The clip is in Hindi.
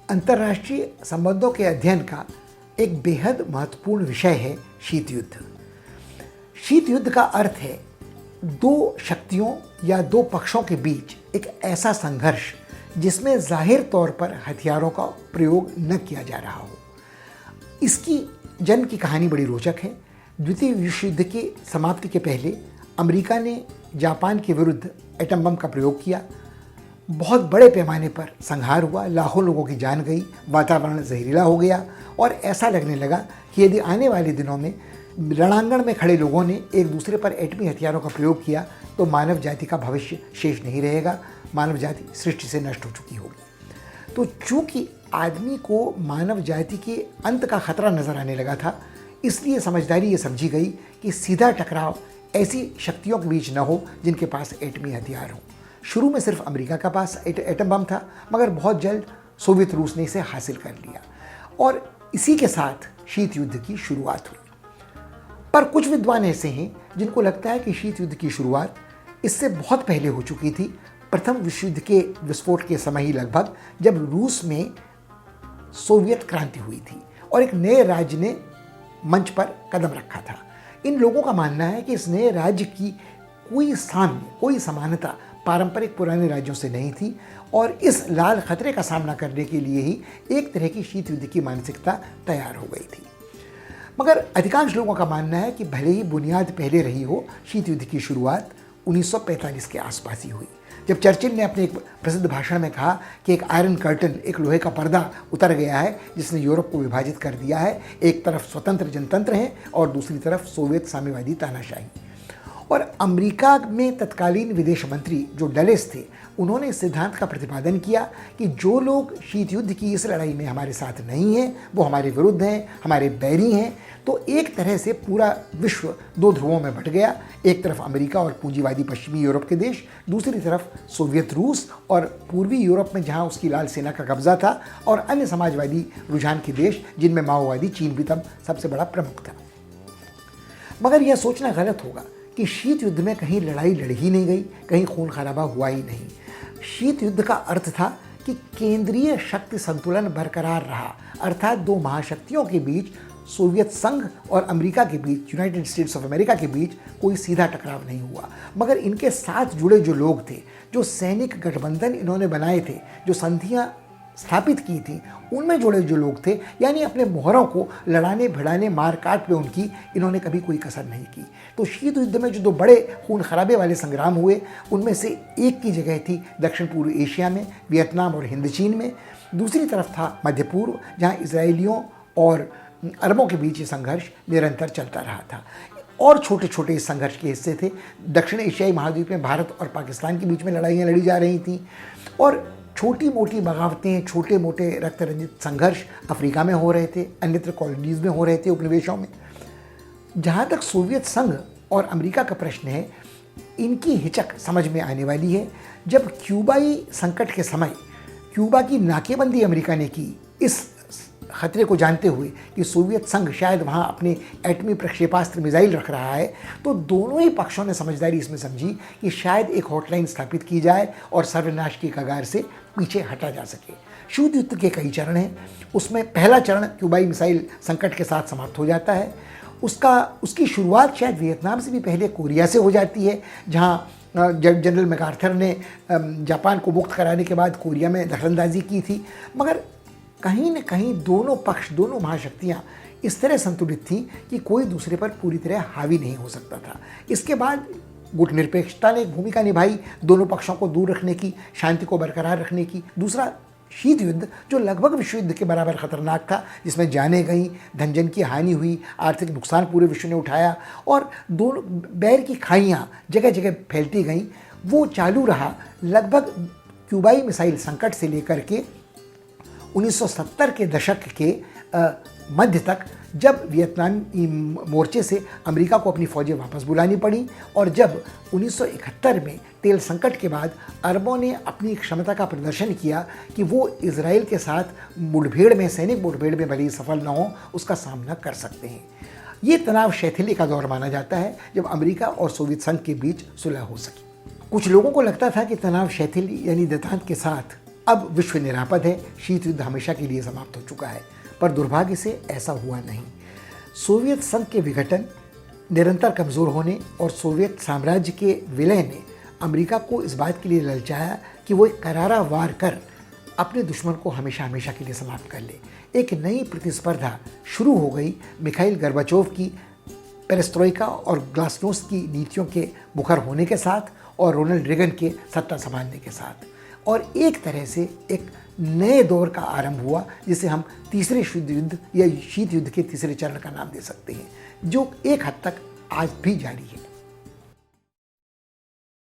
अंतर्राष्ट्रीय संबंधों के अध्ययन का एक बेहद महत्वपूर्ण विषय है शीत युद्ध। शीत युद्ध का अर्थ है दो शक्तियों या दो पक्षों के बीच एक ऐसा संघर्ष जिसमें जाहिर तौर पर हथियारों का प्रयोग न किया जा रहा हो। इसकी जन्म की कहानी बड़ी रोचक है। द्वितीय विश्व युद्ध की समाप्ति के पहले अमेरिका ने जापान के विरुद्ध एटम बम का प्रयोग किया। बहुत बड़े पैमाने पर संहार हुआ, लाखों लोगों की जान गई, वातावरण जहरीला हो गया और ऐसा लगने लगा कि यदि आने वाले दिनों में रणांगण में खड़े लोगों ने एक दूसरे पर एटमी हथियारों का प्रयोग किया तो मानव जाति का भविष्य शेष नहीं रहेगा, मानव जाति सृष्टि से नष्ट हो चुकी होगी। तो चूंकि आदमी को मानव जाति के अंत का खतरा नजर आने लगा था, इसलिए समझदारी ये समझी गई कि सीधा टकराव ऐसी शक्तियों के बीच न हो जिनके पास एटमी हथियार हो। शुरू में सिर्फ अमेरिका के पास एटम बम था, मगर बहुत जल्द सोवियत रूस ने इसे हासिल कर लिया और इसी के साथ शीत युद्ध की शुरुआत हुई। पर कुछ विद्वान ऐसे हैं जिनको लगता है कि शीत युद्ध की शुरुआत इससे बहुत पहले हो चुकी थी, प्रथम विश्व युद्ध के विस्फोट के समय ही लगभग, जब रूस में सोवियत क्रांति हुई थी और एक नए राज्य ने मंच पर कदम रखा था। इन लोगों का मानना है कि इस नए राज्य की कोई समानता पारंपरिक पुराने राज्यों से नहीं थी और इस लाल खतरे का सामना करने के लिए ही एक तरह की शीत युद्ध की मानसिकता तैयार हो गई थी। मगर अधिकांश लोगों का मानना है कि भले ही बुनियाद पहले रही हो, शीत युद्ध की शुरुआत 1945 के आसपास ही हुई, जब चर्चिल ने अपने एक प्रसिद्ध भाषण में कहा कि एक आयरन कर्टन, एक लोहे का पर्दा उतर गया है जिसने यूरोप को विभाजित कर दिया है। एक तरफ स्वतंत्र जनतंत्र है और दूसरी तरफ सोवियत साम्यवादी तानाशाही। और अमेरिका में तत्कालीन विदेश मंत्री जो डलेस थे, उन्होंने इस सिद्धांत का प्रतिपादन किया कि जो लोग शीत युद्ध की इस लड़ाई में हमारे साथ नहीं हैं, वो हमारे विरुद्ध हैं, हमारे बैरी हैं। तो एक तरह से पूरा विश्व दो ध्रुवों में बंट गया। एक तरफ अमेरिका और पूंजीवादी पश्चिमी यूरोप के देश, दूसरी तरफ सोवियत रूस और पूर्वी यूरोप में जहां उसकी लाल सेना का कब्जा था, और अन्य समाजवादी रुझान के देश जिनमें माओवादी चीन भी तब सबसे बड़ा प्रमुख था। मगर यह सोचना गलत होगा कि शीत युद्ध में कहीं लड़ाई लड़ी ही नहीं गई, कहीं खून खराबा हुआ ही नहीं। शीत युद्ध का अर्थ था कि केंद्रीय शक्ति संतुलन बरकरार रहा, अर्थात दो महाशक्तियों के बीच, सोवियत संघ और अमेरिका के बीच, यूनाइटेड स्टेट्स ऑफ अमेरिका के बीच कोई सीधा टकराव नहीं हुआ। मगर इनके साथ जुड़े जो लोग थे, जो सैनिक गठबंधन इन्होंने बनाए थे, जो संधियां स्थापित की थी, उनमें जुड़े जो लोग थे, यानी अपने मोहरों को लड़ाने भिड़ाने मार काट पे उनकी इन्होंने कभी कोई कसर नहीं की। तो शीत युद्ध में जो दो बड़े खून खराबे वाले संग्राम हुए, उनमें से एक की जगह थी दक्षिण पूर्व एशिया में, वियतनाम और हिंद चीन में। दूसरी तरफ था मध्य पूर्व, जहाँ इसराइलियों और अरबों के बीच ये संघर्ष निरंतर चलता रहा था। और छोटे छोटे इस संघर्ष के हिस्से थे। दक्षिण एशियाई महाद्वीप में भारत और पाकिस्तान के बीच में लड़ाइयाँ लड़ी जा रही थीं और छोटी मोटी बगावतें, छोटे मोटे रक्त रंजित संघर्ष अफ्रीका में हो रहे थे, अन्यत्र कॉलोनीज में हो रहे थे, उपनिवेशों में। जहाँ तक सोवियत संघ और अमेरिका का प्रश्न है, इनकी हिचक समझ में आने वाली है जब क्यूबाई संकट के समय क्यूबा की नाकेबंदी अमेरिका ने की, इस खतरे को जानते हुए कि सोवियत संघ शायद वहाँ अपने एटमी प्रक्षेपास्त्र मिसाइल रख रहा है। तो दोनों ही पक्षों ने समझदारी इसमें समझी कि शायद एक हॉटलाइन स्थापित की जाए और सर्वनाश की कगार से पीछे हटा जा सके। शीत युद्ध के कई चरण हैं। उसमें पहला चरण क्यूबाई मिसाइल संकट के साथ समाप्त हो जाता है। उसकी शुरुआत शायद वियतनाम से भी पहले कोरिया से हो जाती है, जहाँ जनरल मैकार्थर ने जापान को मुक्त कराने के बाद कोरिया में दखलंदाजी की थी। मगर कहीं न कहीं दोनों पक्ष, दोनों महाशक्तियाँ इस तरह संतुलित थीं कि कोई दूसरे पर पूरी तरह हावी नहीं हो सकता था। इसके बाद गुटनिरपेक्षता ने एक भूमिका निभाई, दोनों पक्षों को दूर रखने की, शांति को बरकरार रखने की। दूसरा शीत युद्ध, जो लगभग विश्व युद्ध के बराबर खतरनाक था, जिसमें जानें गई, धन जन की हानि हुई, आर्थिक नुकसान पूरे विश्व ने उठाया और दोनों बैर की खाइयाँ जगह जगह फैलती गईं, वो चालू रहा लगभग क्यूबाई मिसाइल संकट से लेकर के 1970 के दशक के मध्य तक, जब वियतनाम मोर्चे से अमेरिका को अपनी फौजें वापस बुलानी पड़ी और जब 1971 में तेल संकट के बाद अरबों ने अपनी क्षमता का प्रदर्शन किया कि वो इजराइल के साथ मुठभेड़ में, सैनिक मुठभेड़ में भले ही सफल न हो, उसका सामना कर सकते हैं। ये तनाव शैथिल्य का दौर माना जाता है जब अमेरिका और सोवियत संघ के बीच सुलह हो सकी। कुछ लोगों को लगता था कि तनाव शैथिल्य यानी देतांत के साथ अब विश्व निरापद है, शीत युद्ध हमेशा के लिए समाप्त हो चुका है। पर दुर्भाग्य से ऐसा हुआ नहीं। सोवियत संघ के विघटन, निरंतर कमज़ोर होने और सोवियत साम्राज्य के विलय ने अमेरिका को इस बात के लिए ललचाया कि वो एक करारा वार कर अपने दुश्मन को हमेशा हमेशा के लिए समाप्त कर ले। एक नई प्रतिस्पर्धा शुरू हो गई मिखाइल गोर्बाचोव की पेरेस्ट्रोइका और ग्लासनोस्ट की नीतियों के मुखर होने के साथ और रोनाल्ड रेगन के सत्ता संभालने के साथ, और एक तरह से एक नए दौर का आरंभ हुआ जिसे हम तीसरे शीत युद्ध या शीत युद्ध के तीसरे चरण का नाम दे सकते हैं, जो एक हद तक आज भी जारी है।